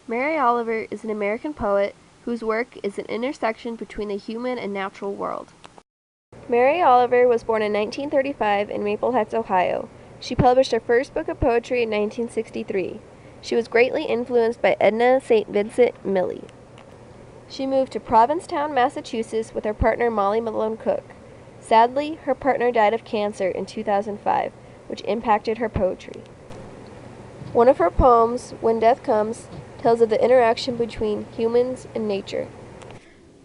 Mary Oliver is an American poet whose work is an intersection between the human and natural world. Mary Oliver was born in 1935 in Maple Heights, Ohio. She published her first book of poetry in 1963. She was greatly influenced by Edna St. Vincent Millay. She moved to Provincetown, Massachusetts with her partner Molly Malone Cook. Sadly, her partner died of cancer in 2005, which impacted her poetry. One of her poems, When Death Comes, tells of the interaction between humans and nature.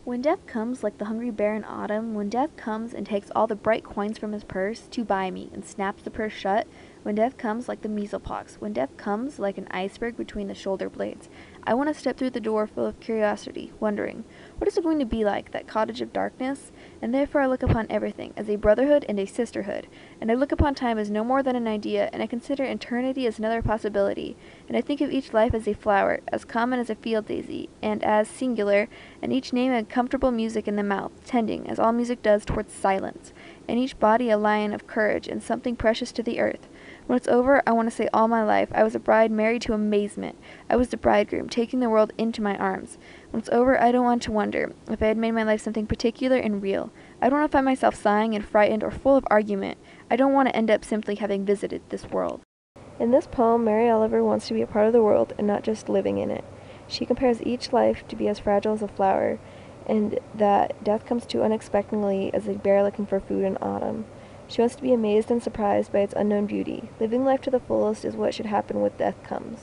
When death comes like the hungry bear in autumn, when death comes and takes all the bright coins from his purse to buy me and snaps the purse shut, when death comes like the measlepox, when death comes like an iceberg between the shoulder blades, I want to step through the door full of curiosity, wondering, what is it going to be like, that cottage of darkness? And therefore I look upon everything as a brotherhood and a sisterhood, and I look upon time as no more than an idea, and I consider eternity as another possibility, and I think of each life as a flower, as common as a field daisy, and as singular, and each name a comfortable music in the mouth, tending, as all music does, towards silence, and each body a lion of courage, and something precious to the earth. When it's over, I want to say all my life, I was a bride married to amazement. I was the bridegroom, taking the world into my arms. When it's over, I don't want to wonder if I had made my life something particular and real. I don't want to find myself sighing and frightened or full of argument. I don't want to end up simply having visited this world. In this poem, Mary Oliver wants to be a part of the world and not just living in it. She compares each life to be as fragile as a flower, and that death comes too unexpectedly as a bear looking for food in autumn. She wants to be amazed and surprised by its unknown beauty. Living life to the fullest is what should happen when death comes.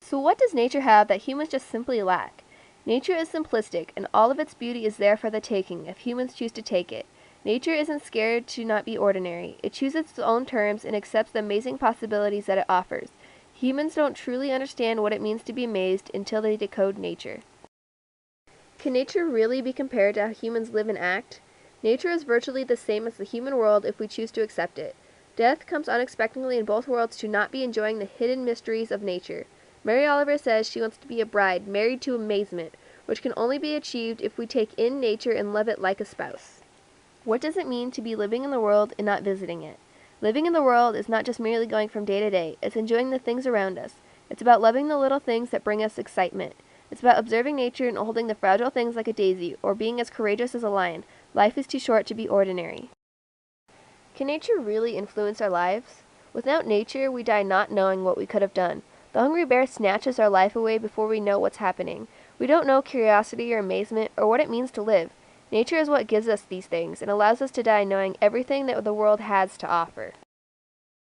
So what does nature have that humans just simply lack? Nature is simplistic, and all of its beauty is there for the taking, if humans choose to take it. Nature isn't scared to not be ordinary. It chooses its own terms and accepts the amazing possibilities that it offers. Humans don't truly understand what it means to be amazed until they decode nature. Can nature really be compared to how humans live and act? Nature is virtually the same as the human world if we choose to accept it. Death comes unexpectedly in both worlds to not be enjoying the hidden mysteries of nature. Mary Oliver says she wants to be a bride married to amazement, which can only be achieved if we take in nature and love it like a spouse. What does it mean to be living in the world and not visiting it? Living in the world is not just merely going from day to day, it's enjoying the things around us. It's about loving the little things that bring us excitement. It's about observing nature and holding the fragile things like a daisy, or being as courageous as a lion. Life is too short to be ordinary. Can nature really influence our lives? Without nature, we die not knowing what we could have done. The hungry bear snatches our life away before we know what's happening. We don't know curiosity or amazement or what it means to live. Nature is what gives us these things and allows us to die knowing everything that the world has to offer.